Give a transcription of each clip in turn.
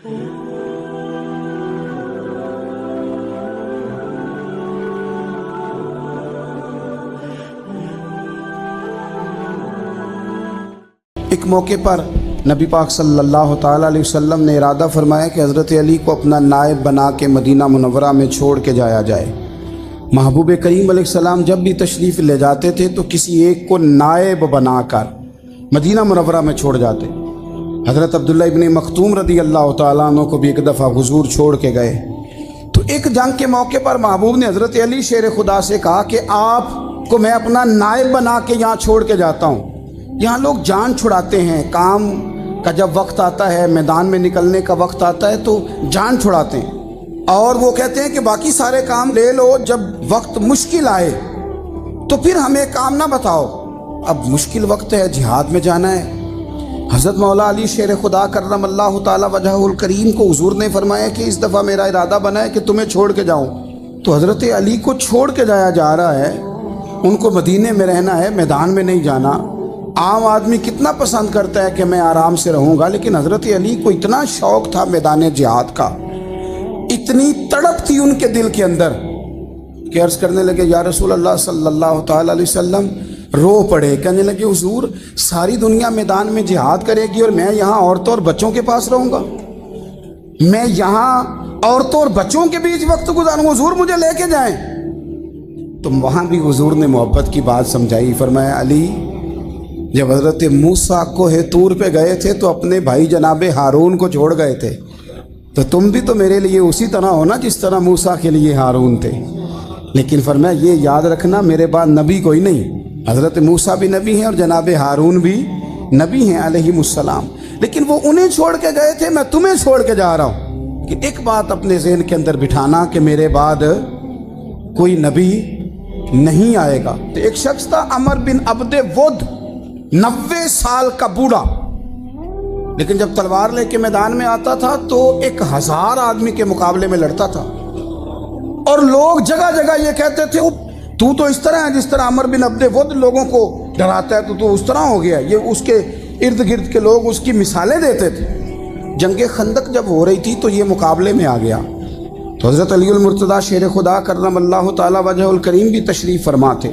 ایک موقع پر نبی پاک صلی اللہ تعالیٰ علیہ وسلم نے ارادہ فرمایا کہ حضرت علی کو اپنا نائب بنا کے مدینہ منورہ میں چھوڑ کے جایا جائے۔ محبوب کریم علیہ السلام جب بھی تشریف لے جاتے تھے تو کسی ایک کو نائب بنا کر مدینہ منورہ میں چھوڑ جاتے۔ حضرت عبداللہ ابن مختوم رضی اللہ تعالیٰ عنہ کو بھی ایک دفعہ حضور چھوڑ کے گئے تو ایک جنگ کے موقع پر محبوب نے حضرت علی شیر خدا سے کہا کہ آپ کو میں اپنا نائب بنا کے یہاں چھوڑ کے جاتا ہوں۔ یہاں لوگ جان چھڑاتے ہیں، کام کا جب وقت آتا ہے، میدان میں نکلنے کا وقت آتا ہے تو جان چھڑاتے ہیں، اور وہ کہتے ہیں کہ باقی سارے کام لے لو، جب وقت مشکل آئے تو پھر ہمیں کام نہ بتاؤ۔ اب مشکل وقت ہے، جہاد میں جانا ہے۔ حضرت مولا علی شیر خدا کرم اللہ تعالی وجہہ الکریم کو حضور نے فرمایا کہ اس دفعہ میرا ارادہ بنا ہے کہ تمہیں چھوڑ کے جاؤں۔ تو حضرت علی کو چھوڑ کے جایا جا رہا ہے، ان کو مدینے میں رہنا ہے، میدان میں نہیں جانا۔ عام آدمی کتنا پسند کرتا ہے کہ میں آرام سے رہوں گا، لیکن حضرت علی کو اتنا شوق تھا میدان جہاد کا، اتنی تڑپ تھی ان کے دل کے اندر کہ عرض کرنے لگے یا رسول اللہ صلی اللہ تعالی علیہ وسلم، رو پڑے، کہنے لگے حضور ساری دنیا میدان میں جہاد کرے گی اور میں یہاں عورتوں اور بچوں کے پاس رہوں گا، میں یہاں عورتوں اور بچوں کے بیچ وقت گزاروں، حضور مجھے لے کے جائیں۔ تو وہاں بھی حضور نے محبت کی بات سمجھائی، فرمایا علی جب حضرت موسیٰ کوہ طور پہ گئے تھے تو اپنے بھائی جناب ہارون کو چھوڑ گئے تھے، تو تم بھی تو میرے لیے اسی طرح ہو نا جس طرح موسیٰ کے لیے ہارون تھے۔ لیکن فرمایا یہ یاد رکھنا میرے بعد نبی کوئی نہیں، حضرت موسیٰ بھی نبی ہیں اور جناب ہارون بھی نبی ہیں علیہم السلام، لیکن وہ انہیں چھوڑ کے گئے تھے، میں تمہیں چھوڑ کے جا رہا ہوں۔ کہ ایک بات اپنے ذہن کے اندر بٹھانا کہ میرے بعد کوئی نبی نہیں آئے گا۔ تو ایک شخص تھا عمر بن عبد ود، 90 سال کا بوڑھا، لیکن جب تلوار لے کے میدان میں آتا تھا تو 1000 آدمی کے مقابلے میں لڑتا تھا، اور لوگ جگہ جگہ یہ کہتے تھے تو تو اس طرح ہے جس طرح عمر بن عبد ود لوگوں کو ڈراتا ہے، تو اس طرح ہو گیا۔ یہ اس کے ارد گرد کے لوگ اس کی مثالیں دیتے تھے۔ جنگ خندق جب ہو رہی تھی تو یہ مقابلے میں آ گیا، تو حضرت علی المرتضیٰ شیر خدا کرم اللہ تعالی وجہ الکریم بھی تشریف فرما تھے۔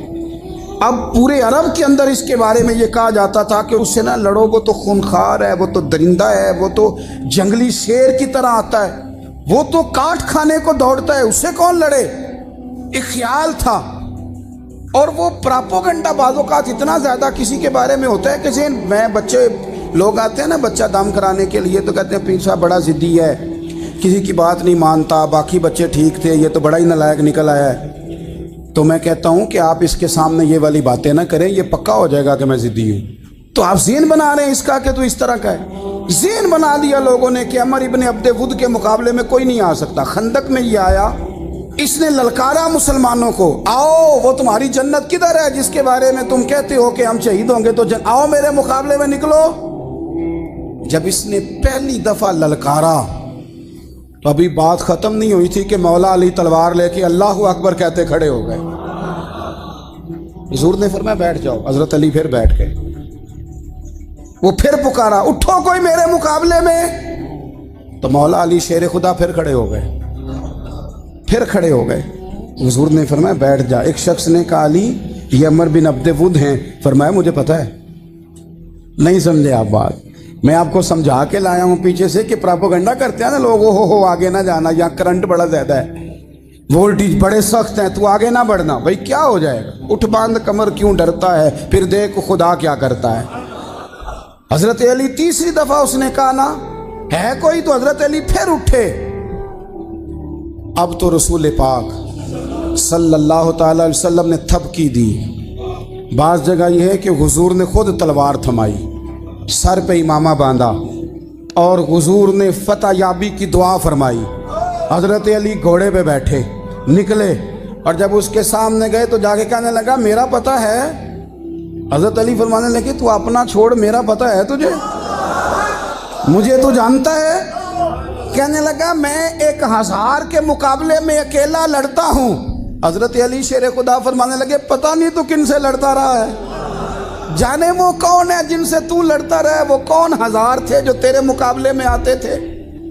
اب پورے عرب کے اندر اس کے بارے میں یہ کہا جاتا تھا کہ اس سے نہ لڑو، وہ تو خونخوار ہے، وہ تو درندہ ہے، وہ تو جنگلی شیر کی طرح آتا ہے، وہ تو کاٹ کھانے کو دوڑتا ہے، اس سے کون لڑے۔ ایک خیال تھا، اور وہ پراپوگنڈا بعض اوقات اتنا زیادہ کسی کے بارے میں ہوتا ہے کہ ذہن میں بچے لوگ آتے ہیں نا بچہ دم کرانے کے لیے تو کہتے ہیں پیر صاحب بڑا ضدی ہے، کسی کی بات نہیں مانتا، باقی بچے ٹھیک تھے، یہ تو بڑا ہی نالائق نکل آیا ہے۔ تو میں کہتا ہوں کہ آپ اس کے سامنے یہ والی باتیں نہ کریں، یہ پکا ہو جائے گا کہ میں ضدی ہوں۔ تو آپ ذہن بنا رہے ہیں اس کا کہ تو اس طرح کا ہے، ذہن بنا دیا لوگوں نے کہ عمر ابن عبد ود کے مقابلے میں کوئی نہیں آ سکتا۔ خندق میں یہ آیا، اس نے للکارا مسلمانوں کو، آؤ وہ تمہاری جنت کدھر ہے جس کے بارے میں تم کہتے ہو کہ ہم شہید ہوں گے، تو آؤ میرے مقابلے میں نکلو۔ جب اس نے پہلی دفعہ للکارا تو ابھی بات ختم نہیں ہوئی تھی کہ مولا علی تلوار لے کے اللہ اکبر کہتے کھڑے ہو گئے۔ حضور نے فرمایا بیٹھ جاؤ، حضرت علی پھر بیٹھ گئے۔ وہ پھر پکارا اٹھو کوئی میرے مقابلے میں، تو مولا علی شیر خدا پھر کھڑے ہو گئے، پھر کھڑے ہو گئے۔ حضور نے فرمایا بیٹھ جا۔ ایک شخص نے کہا علی یہ عمر بن عبد ود ہیں، فرمایا مجھے پتہ ہے۔ نہیں سمجھے آپ بات، میں آپ کو سمجھا کے لایا ہوں پیچھے سے کہ پراپوگنڈا کرتے ہیں نا لوگ، ہو آگے نہ جانا، یہاں کرنٹ بڑا زیادہ ہے، وولٹیج بڑے سخت ہیں، تو آگے نہ بڑھنا۔ بھائی کیا ہو جائے گا، اٹھ باندھ کمر کیوں ڈرتا ہے، پھر دیکھ خدا کیا کرتا ہے۔ حضرت علی تیسری دفعہ اس نے کہا نا ہے کوئی، تو حضرت علی پھر اٹھے۔ اب تو رسول پاک صلی اللہ تعالی علیہ وسلم نے تھپکی دی۔ بعض جگہ یہ ہے کہ حضور نے خود تلوار تھمائی، سر پہ امامہ باندھا، اور حضور نے فتح یابی کی دعا فرمائی۔ حضرت علی گھوڑے پہ بیٹھے نکلے، اور جب اس کے سامنے گئے تو جا کے کہنے لگا میرا پتہ ہے۔ حضرت علی فرمانے لگے تو اپنا چھوڑ، میرا پتہ ہے تجھے، مجھے تو جانتا ہے۔ کہنے لگا میں 1000 کے مقابلے میں اکیلا لڑتا ہوں۔ حضرت علی شیر خدا فرمانے لگے پتہ نہیں تو کن سے لڑتا رہا ہے، جانے وہ کون ہے جن سے تو لڑتا رہا ہے، وہ کون 1000 تھے جو تیرے مقابلے میں آتے تھے،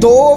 2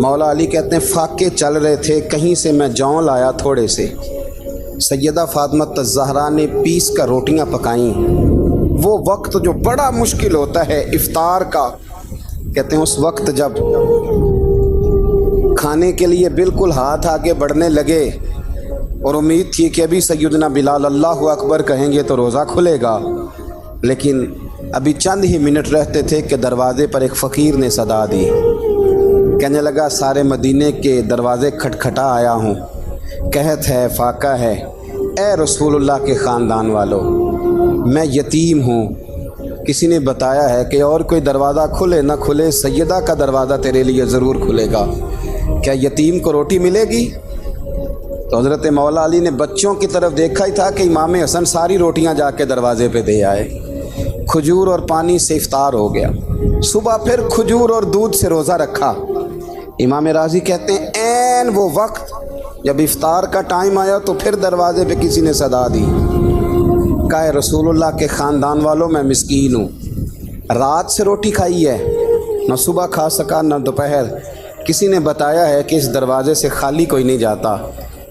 مولا علی کہتے ہیں فاقے چل رہے تھے، کہیں سے میں جوں لایا تھوڑے سے، سیدہ فاطمہ الزہرا نے پیس کر روٹیاں پکائیں۔ وہ وقت جو بڑا مشکل ہوتا ہے افطار کا، کہتے ہیں اس وقت جب کھانے کے لیے بالکل ہاتھ آگے بڑھنے لگے اور امید تھی کہ ابھی سیدنا بلال اللہ اکبر کہیں گے تو روزہ کھلے گا، لیکن ابھی چند ہی منٹ رہتے تھے کہ دروازے پر ایک فقیر نے صدا دی، کہنے لگا سارے مدینے کے دروازے کھٹکھٹا آیا ہوں، قحط ہے، فاقہ ہے، اے رسول اللہ کے خاندان والو، میں یتیم ہوں، کسی نے بتایا ہے کہ اور کوئی دروازہ کھلے نہ کھلے سیدہ کا دروازہ تیرے لیے ضرور کھلے گا، کیا یتیم کو روٹی ملے گی؟ تو حضرت مولا علی نے بچوں کی طرف دیکھا ہی تھا کہ امام حسن ساری روٹیاں جا کے دروازے پہ دے آئے، کھجور اور پانی سے افطار ہو گیا، صبح پھر کھجور اور دودھ سے روزہ رکھا۔ امام راضی کہتے ہیں عین وہ وقت جب افطار کا ٹائم آیا تو پھر دروازے پہ کسی نے صدا دی، کہا رسول اللہ کے خاندان والوں میں مسکین ہوں، رات سے روٹی کھائی ہے، نہ صبح کھا سکا نہ دوپہر، کسی نے بتایا ہے کہ اس دروازے سے خالی کوئی نہیں جاتا۔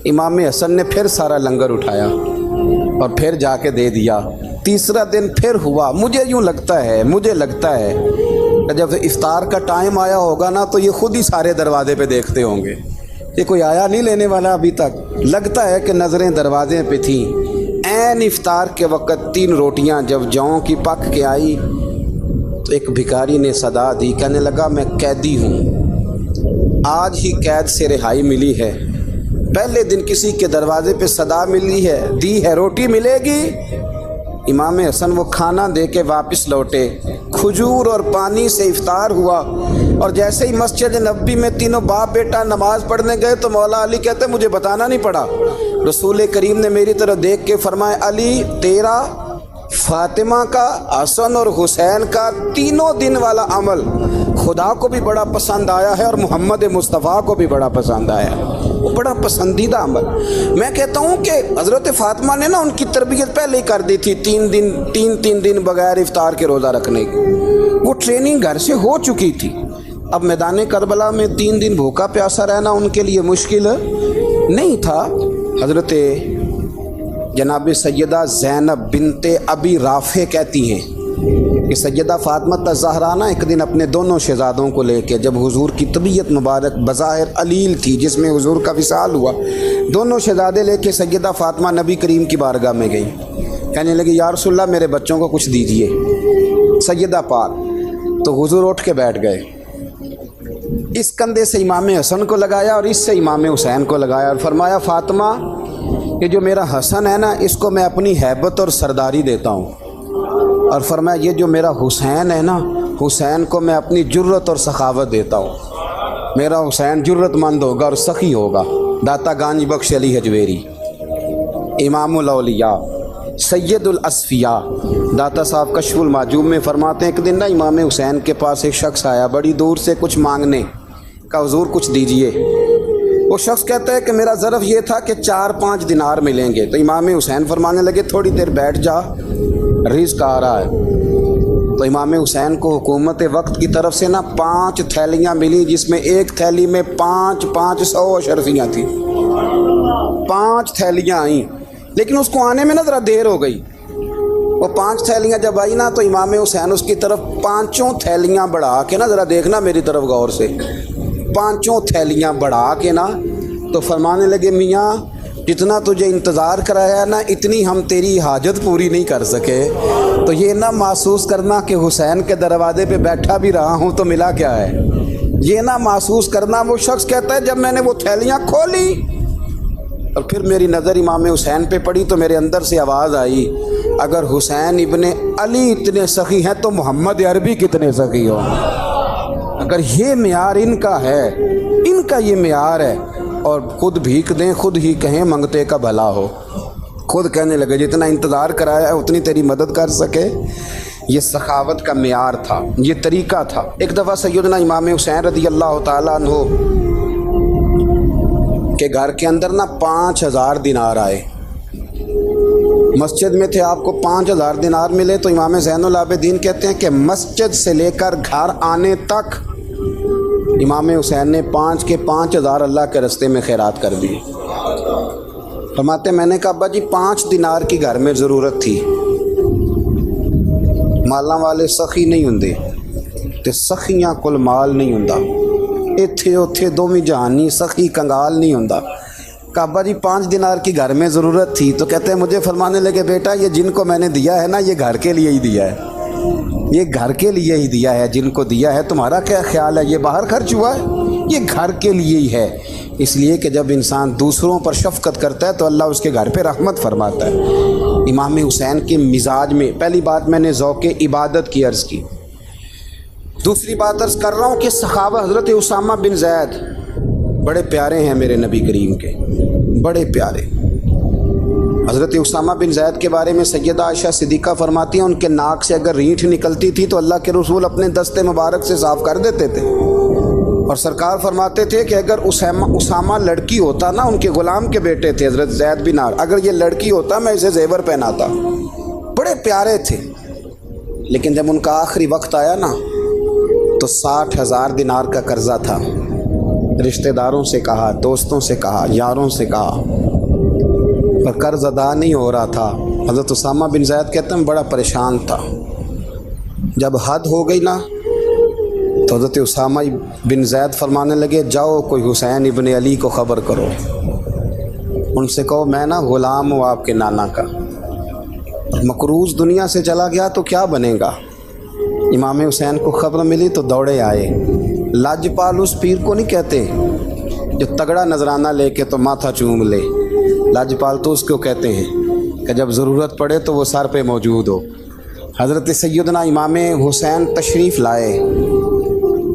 امام حسن نے پھر سارا لنگر اٹھایا اور پھر جا کے دے دیا۔ تیسرا دن پھر ہوا، مجھے لگتا ہے کہ جب افطار کا ٹائم آیا ہوگا نا تو یہ خود ہی سارے دروازے پہ دیکھتے ہوں گے، یہ کوئی آیا نہیں لینے والا ابھی تک، لگتا ہے کہ نظریں دروازے پہ تھیں۔ عین افطار کے وقت 3 روٹیاں جب جوں کی پک کے آئی تو ایک بھکاری نے صدا دی، کہنے لگا میں قیدی ہوں، آج ہی قید سے رہائی ملی ہے، پہلے دن کسی کے دروازے پہ صدا ملی ہے، دی ہے روٹی ملے گی۔ امام حسن وہ کھانا دے کے واپس لوٹے، کھجور اور پانی سے افطار ہوا، اور جیسے ہی مسجد نبوی میں تینوں باپ بیٹا نماز پڑھنے گئے تو مولا علی کہتے مجھے بتانا نہیں پڑا، رسول کریم نے میری طرف دیکھ کے فرمایا علی تیرا، فاطمہ کا، حسن اور حسین کا 3 دن والا عمل خدا کو بھی بڑا پسند آیا ہے اور محمد مصطفیٰ کو بھی بڑا پسند آیا ہے، وہ بڑا پسندیدہ عمل۔ میں کہتا ہوں کہ حضرت فاطمہ نے نا ان کی تربیت پہلے ہی کر دی تھی، 3 دن بغیر افطار کے روزہ رکھنے کی، وہ ٹریننگ گھر سے ہو چکی تھی۔ اب میدان کربلا میں 3 دن بھوکا پیاسا رہنا ان کے لیے مشکل نہیں تھا۔ حضرت جناب سیدہ زینب بنت ابی رافع کہتی ہیں کہ سیدہ فاطمہ الزہرا ایک دن اپنے دونوں شہزادوں کو لے کے، جب حضور کی طبیعت مبارک بظاہر علیل تھی جس میں حضور کا وصال ہوا، دونوں شہزادے لے کے سیدہ فاطمہ نبی کریم کی بارگاہ میں گئی، کہنے لگی یا رسول اللہ میرے بچوں کو کچھ دیجئے۔ سیدہ پاک تو حضور اٹھ کے بیٹھ گئے، اس کندھے سے امام حسن کو لگایا اور اس سے امام حسین کو لگایا اور فرمایا فاطمہ یہ جو میرا حسن ہے نا اس کو میں اپنی ہیبت اور سرداری دیتا ہوں، اور فرمایا یہ جو میرا حسین ہے نا حسین کو میں اپنی جرت اور سخاوت دیتا ہوں، میرا حسین جرت مند ہوگا اور سخی ہوگا۔ داتا گانج بخش علی حجویری، امام الاولیاء، سید الاصفیاء، داتا صاحب کشف المعجوب میں فرماتے ہیں ایک دن نا امام حسین کے پاس ایک شخص آیا بڑی دور سے کچھ مانگنے کا، حضور کچھ دیجئے۔ وہ شخص کہتا ہے کہ میرا ظرف یہ تھا کہ 4-5 دینار ملیں گے، تو امام حسین فرمانے لگے تھوڑی دیر بیٹھ جا، رزق آ رہا ہے۔ تو امام حسین کو حکومت وقت کی طرف سے نا 5 تھیلیاں ملی جس میں ایک تھیلی میں 500 اشرفیاں تھیں، 5 تھیلیاں آئیں، لیکن اس کو آنے میں نا ذرا دیر ہو گئی۔ وہ 5 تھیلیاں جب آئی نا تو امام حسین اس کی طرف 5 تھیلیاں بڑھا کے نا، ذرا دیکھنا میری طرف غور سے، 5 تھیلیاں بڑھا کے نا تو فرمانے لگے میاں جتنا تجھے انتظار کرایا نا اتنی ہم تیری حاجت پوری نہیں کر سکے، تو یہ نہ محسوس کرنا کہ حسین کے دروازے پہ بیٹھا بھی رہا ہوں تو ملا کیا ہے، یہ نہ محسوس کرنا۔ وہ شخص کہتا ہے جب میں نے وہ تھیلیاں کھولی اور پھر میری نظر امام حسین پہ پڑی تو میرے اندر سے آواز آئی اگر حسین ابن علی اتنے سخی ہیں تو محمد عربی کتنے سخی ہوں۔ اگر یہ معیار ان کا ہے، ان کا یہ معیار ہے، اور خود بھیک دیں خود ہی کہیں منگتے کا بھلا ہو، خود کہنے لگے جتنا انتظار کرایا ہے اتنی تیری مدد کر سکے، یہ سخاوت کا معیار تھا، یہ طریقہ تھا۔ ایک دفعہ سیدنا امام حسین رضی اللہ تعالیٰ عنہ کے گھر کے اندر نا 5000 دینار آئے، مسجد میں تھے، آپ کو 5000 دینار ملے تو امام زین العابدین کہتے ہیں کہ مسجد سے لے کر گھر آنے تک امام حسین نے 5 کے 5000 اللہ کے راستے میں خیرات کر دی۔ فرماتے میں نے کہا ابا جی 5 دینار کی گھر میں ضرورت تھی، مالاں والے سخی نہیں ہوندے تے سخیاں کل مال نہیں ہوندا، ایتھے اوتھے دوویں جہانی سخی کنگال نہیں ہوندا۔ کہا ابا جی 5 دینار کی گھر میں ضرورت تھی، تو کہتے ہیں مجھے فرمانے لگے بیٹا یہ جن کو میں نے دیا ہے نا یہ گھر کے لیے ہی دیا ہے، یہ گھر کے لیے ہی دیا ہے، جن کو دیا ہے تمہارا کیا خیال ہے یہ باہر خرچ ہوا ہے، یہ گھر کے لیے ہی ہے۔ اس لیے کہ جب انسان دوسروں پر شفقت کرتا ہے تو اللہ اس کے گھر پہ رحمت فرماتا ہے۔ امام حسین کے مزاج میں پہلی بات میں نے ذوق عبادت کی عرض کی، دوسری بات عرض کر رہا ہوں کہ صحابہ حضرت اسامہ بن زید بڑے پیارے ہیں میرے نبی کریم کے، بڑے پیارے۔ حضرت اسامہ بن زید کے بارے میں سیدہ عائشہ صدیقہ فرماتی ہیں ان کے ناک سے اگر رینٹھ نکلتی تھی تو اللہ کے رسول اپنے دست مبارک سے صاف کر دیتے تھے، اور سرکار فرماتے تھے کہ اگر اسامہ لڑکی ہوتا نا، ان کے غلام کے بیٹے تھے حضرت زید بن عامر، اگر یہ لڑکی ہوتا میں اسے زیور پہناتا۔ بڑے پیارے تھے، لیکن جب ان کا آخری وقت آیا نا تو 60,000 دینار کا قرضہ تھا، رشتہ داروں سے کہا، دوستوں سے کہا، یاروں سے کہا، پر قرض ادا نہیں ہو رہا تھا۔ حضرت اسامہ بن زید کہتے ہیں بڑا پریشان تھا۔ جب حد ہو گئی نا تو حضرت اسامہ بن زید فرمانے لگے جاؤ کوئی حسین ابن علی کو خبر کرو، ان سے کہو میں نا غلام ہوں آپ کے نانا کا، مقروض دنیا سے چلا گیا تو کیا بنے گا۔ امام حسین کو خبر ملی تو دوڑے آئے۔ لاجپال اس پیر کو نہیں کہتے جو تگڑا نذرانہ لے کے تو ماتھا چوم لے، لاجپال تو اس کو کہتے ہیں کہ جب ضرورت پڑے تو وہ سر پہ موجود ہو۔ حضرت سیدنا امام حسین تشریف لائے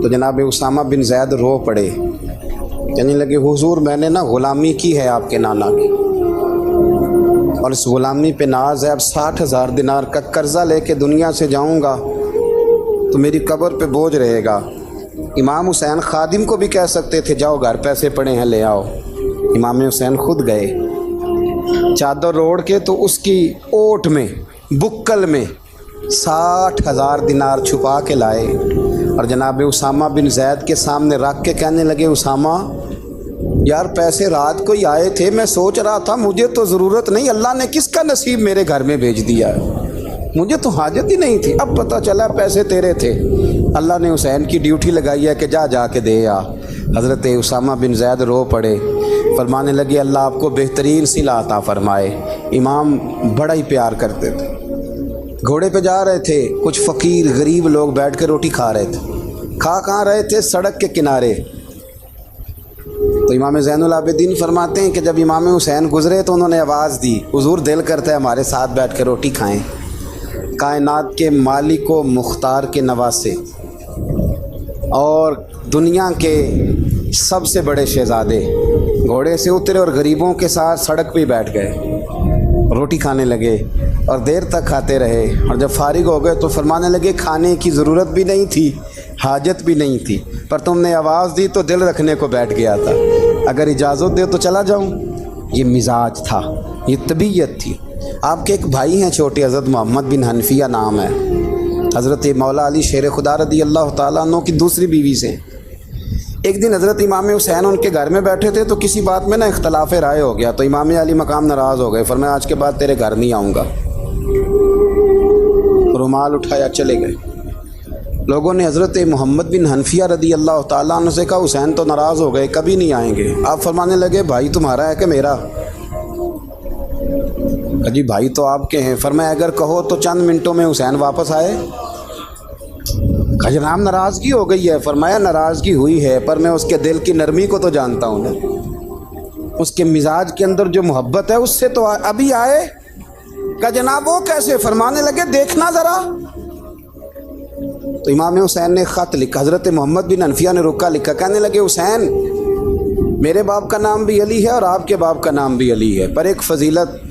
تو جناب اسامہ بن زید رو پڑے، کہنے لگے حضور میں نے نا غلامی کی ہے آپ کے نانا کی، اور اس غلامی پہ ناز ہے، اب 60,000 دینار کا قرضہ لے کے دنیا سے جاؤں گا تو میری قبر پہ بوجھ رہے گا۔ امام حسین خادم کو بھی کہہ سکتے تھے جاؤ گھر پیسے پڑے ہیں لے آؤ، امام حسین خود گئے، چادر اوڑھ کے تو اس کی اوٹ میں بکل میں 60,000 دینار چھپا کے لائے، اور جناب اسامہ بن زید کے سامنے رکھ کے کہنے لگے اسامہ یار پیسے رات کو ہی آئے تھے، میں سوچ رہا تھا مجھے تو ضرورت نہیں، اللہ نے کس کا نصیب میرے گھر میں بھیج دیا ہے، مجھے تو حاجت ہی نہیں تھی، اب پتہ چلا پیسے تیرے تھے، اللہ نے حسین کی ڈیوٹی لگائی ہے کہ جا کے دے آ۔ حضرت اسامہ بن زید رو پڑے، فرمانے لگے اللہ آپ کو بہترین صلہ عطا فرمائے۔ امام بڑا ہی پیار کرتے تھے، گھوڑے پہ جا رہے تھے، کچھ فقیر غریب لوگ بیٹھ کے روٹی کھا رہے تھے، کہاں رہے تھے سڑک کے کنارے، تو امام زین العابدین فرماتے ہیں کہ جب امام حسین گزرے تو انہوں نے آواز دی حضور دل کرتا ہے ہمارے ساتھ بیٹھ کے روٹی کھائیں۔ کائنات کے مالک و مختار کے نواسے اور دنیا کے سب سے بڑے شہزادے گھوڑے سے اترے اور غریبوں کے ساتھ سڑک پہ بیٹھ گئے، روٹی کھانے لگے اور دیر تک کھاتے رہے، اور جب فارغ ہو گئے تو فرمانے لگے کھانے کی ضرورت بھی نہیں تھی، حاجت بھی نہیں تھی، پر تم نے آواز دی تو دل رکھنے کو بیٹھ گیا تھا، اگر اجازت دے تو چلا جاؤں۔ یہ مزاج تھا، یہ طبیعت تھی۔ آپ کے ایک بھائی ہیں چھوٹے، حضرت محمد بن حنفیہ نام ہے، حضرت مولا علی شیر خدا رضی اللہ تعالیٰ عنہ کی دوسری بیوی سے۔ ایک دن حضرت امام حسین ان کے گھر میں بیٹھے تھے تو کسی بات میں نا اختلاف رائے ہو گیا، تو امام علی مقام ناراض ہو گئے، فرمایا آج کے بعد تیرے گھر نہیں آؤں گا، رومال اٹھایا چلے گئے۔ لوگوں نے حضرت محمد بن حنفیہ رضی اللہ تعالیٰ عنہ سے کہا حسین تو ناراض ہو گئے کبھی نہیں آئیں گے، آپ فرمانے لگے بھائی تمہارا ہے کہ میرا؟ جی بھائی تو آپ کے ہیں، فرمایا اگر کہو تو چند منٹوں میں حسین واپس آئے۔ جناب ناراضگی ہو گئی ہے، فرمایا ناراضگی ہوئی ہے پر میں اس کے دل کی نرمی کو تو جانتا ہوں نا، اس کے مزاج کے اندر جو محبت ہے اس سے تو ابھی آئے۔ کہ جناب وہ کیسے؟ فرمانے لگے دیکھنا ذرا۔ تو امام حسین نے خط لکھا، حضرت محمد بن حنفیہ نے رکا لکھا، کہنے لگے حسین میرے باپ کا نام بھی علی ہے اور آپ کے باپ کا نام بھی علی ہے، پر ایک فضیلت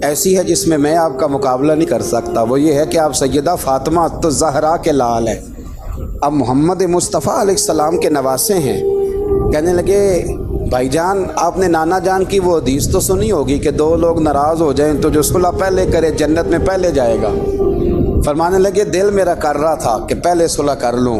ایسی ہے جس میں آپ کا مقابلہ نہیں کر سکتا، وہ یہ ہے کہ آپ سیدہ فاطمہ تو زہرا کے لال ہیں، اب محمد مصطفیٰ علیہ السلام کے نواسے ہیں۔ کہنے لگے بھائی جان آپ نے نانا جان کی وہ حدیث تو سنی ہوگی کہ دو لوگ ناراض ہو جائیں تو جو صلح پہلے کرے جنت میں پہلے جائے گا۔ فرمانے لگے دل میرا کر رہا تھا کہ پہلے صلح کر لوں،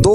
2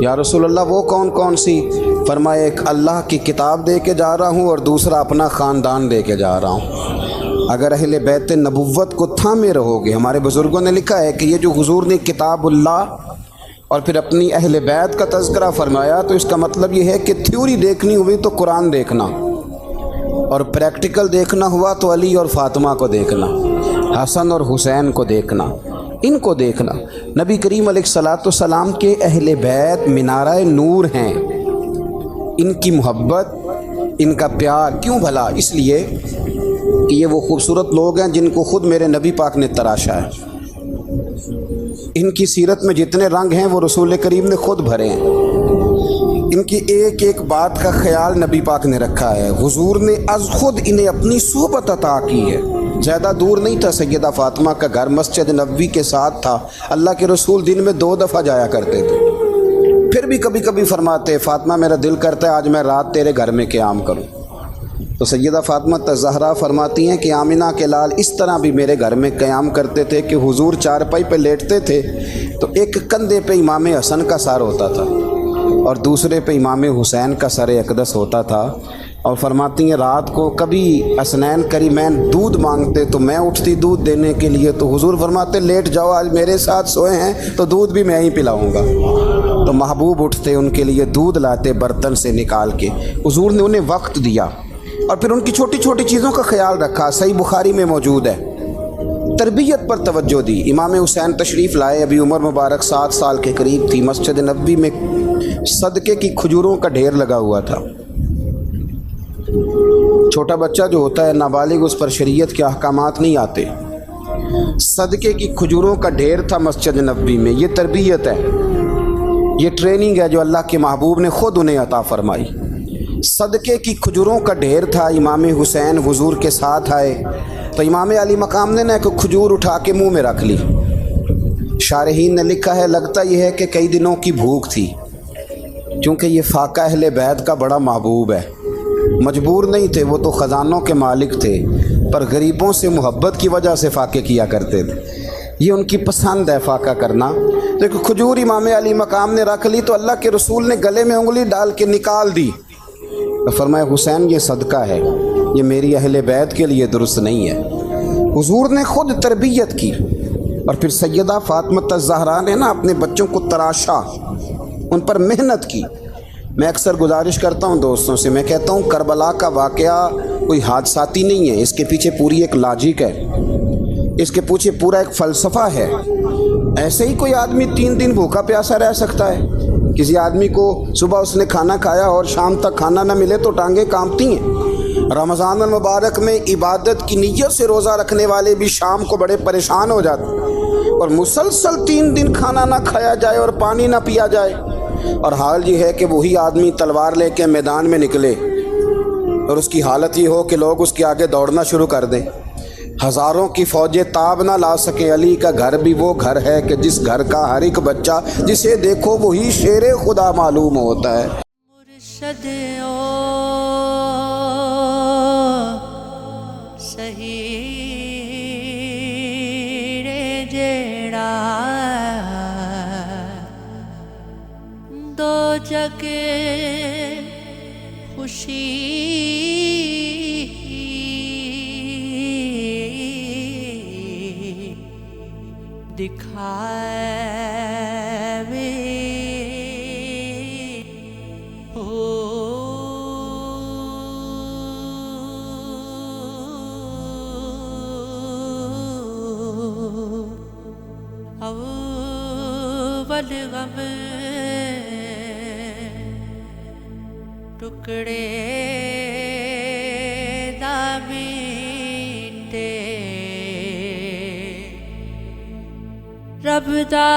یا رسول اللہ وہ کون کون سی؟ فرمایا ایک اللہ کی کتاب دے کے جا رہا ہوں اور دوسرا اپنا خاندان دے کے جا رہا ہوں۔ اگر اہل بیت نبوت کو تھامے رہو گے، ہمارے بزرگوں نے لکھا ہے کہ یہ جو حضور نے کتاب اللہ اور پھر اپنی اہل بیت کا تذکرہ فرمایا تو اس کا مطلب یہ ہے کہ تھیوری دیکھنی ہوئی تو قرآن دیکھنا، اور پریکٹیکل دیکھنا ہوا تو علی اور فاطمہ کو دیکھنا، حسن اور حسین کو دیکھنا، ان کو دیکھنا۔ نبی کریم علیہ الصلاۃ والسلام کے اہل بیت منارہ نور ہیں، ان کی محبت، ان کا پیار کیوں بھلا؟ اس لیے کہ یہ وہ خوبصورت لوگ ہیں جن کو خود میرے نبی پاک نے تراشا ہے۔ ان کی سیرت میں جتنے رنگ ہیں وہ رسول کریم نے خود بھرے ہیں، ان کی ایک ایک بات کا خیال نبی پاک نے رکھا ہے۔ حضور نے از خود انہیں اپنی صحبت عطا کی ہے۔ زیادہ دور نہیں تھا سیدہ فاطمہ کا گھر، مسجد نبوی کے ساتھ تھا۔ اللہ کے رسول دن میں 2 دفعہ جایا کرتے تھے، پھر بھی کبھی کبھی فرماتے فاطمہ میرا دل کرتا ہے آج میں رات تیرے گھر میں قیام کروں۔ تو سیدہ فاطمہ الزہرا فرماتی ہیں کہ آمنہ کے لال اس طرح بھی میرے گھر میں قیام کرتے تھے کہ حضور چارپائی پہ لیٹتے تھے تو ایک کندھے پہ امام حسن کا سر ہوتا تھا اور دوسرے پہ امام حسین کا سر اقدس ہوتا تھا، اور فرماتی ہیں رات کو کبھی حسنین کریمین دودھ مانگتے تو میں اٹھتی دودھ دینے کے لیے، تو حضور فرماتے لیٹ جاؤ آج میرے ساتھ سوئے ہیں تو دودھ بھی میں ہی پلاؤں گا۔ تو محبوب اٹھتے ان کے لیے دودھ لاتے برتن سے نکال کے، حضور نے انہیں وقت دیا اور پھر ان کی چھوٹی چھوٹی چیزوں کا خیال رکھا۔ صحیح بخاری میں موجود ہے، تربیت پر توجہ دی۔ امام حسین تشریف لائے، ابھی عمر مبارک 7 سال کے قریب تھی، مسجد نبوی میں صدقے کی کھجوروں کا ڈھیر لگا ہوا تھا۔ چھوٹا بچہ جو ہوتا ہے نابالغ، اس پر شریعت کے احکامات نہیں آتے۔ صدقے کی کھجوروں کا ڈھیر تھا مسجد نبوی میں۔ یہ تربیت ہے، یہ ٹریننگ ہے جو اللہ کے محبوب نے خود انہیں عطا فرمائی۔ صدقے کی کھجوروں کا ڈھیر تھا، امام حسین حضور کے ساتھ آئے تو امام علی مقام نے ایک کھجور اٹھا کے منہ میں رکھ لی۔ شارحین نے لکھا ہے لگتا یہ ہے کہ کئی دنوں کی بھوک تھی، کیونکہ یہ فاقہ اہل بیت کا بڑا محبوب ہے۔ مجبور نہیں تھے، وہ تو خزانوں کے مالک تھے، پر غریبوں سے محبت کی وجہ سے فاقے کیا کرتے تھے۔ یہ ان کی پسند ہے فاقہ کرنا۔ تو ایک کھجور امام علی مقام نے رکھ لی تو اللہ کے رسول نے گلے میں انگلی ڈال کے نکال دی، تو فرمایا حسین یہ صدقہ ہے، یہ میری اہل بیت کے لیے درست نہیں ہے۔ حضور نے خود تربیت کی، اور پھر سیدہ فاطمہ الزہرا نے اپنے بچوں کو تراشا، ان پر محنت کی۔ میں اکثر گزارش کرتا ہوں دوستوں سے، میں کہتا ہوں کربلا کا واقعہ کوئی حادثاتی نہیں ہے، اس کے پیچھے پوری ایک لاجک ہے، اس کے پیچھے پورا ایک فلسفہ ہے۔ ایسے ہی کوئی آدمی 3 دن بھوکا پیاسا رہ سکتا ہے؟ کسی آدمی کو صبح اس نے کھانا کھایا اور شام تک کھانا نہ ملے تو ٹانگیں کانپتی ہیں۔ رمضان المبارک میں عبادت کی نیت سے روزہ رکھنے والے بھی شام کو بڑے پریشان ہو جاتے ہیں، اور مسلسل 3 دن کھانا نہ کھایا جائے اور پانی نہ پیا جائے، اور حال یہ ہے کہ وہی آدمی تلوار لے کے میدان میں نکلے اور اس کی حالت یہ ہو کہ لوگ اس کے آگے دوڑنا شروع کر دیں، ہزاروں کی فوجیں تاب نہ لا سکیں۔ علی کا گھر بھی وہ گھر ہے کہ جس گھر کا ہر ایک بچہ جسے دیکھو وہی شیر خدا معلوم ہوتا ہے۔ مرشد او صحیح رے جیڑا دو جگ خوشی دکھائے اول غم ٹکڑے دامینتے رب دا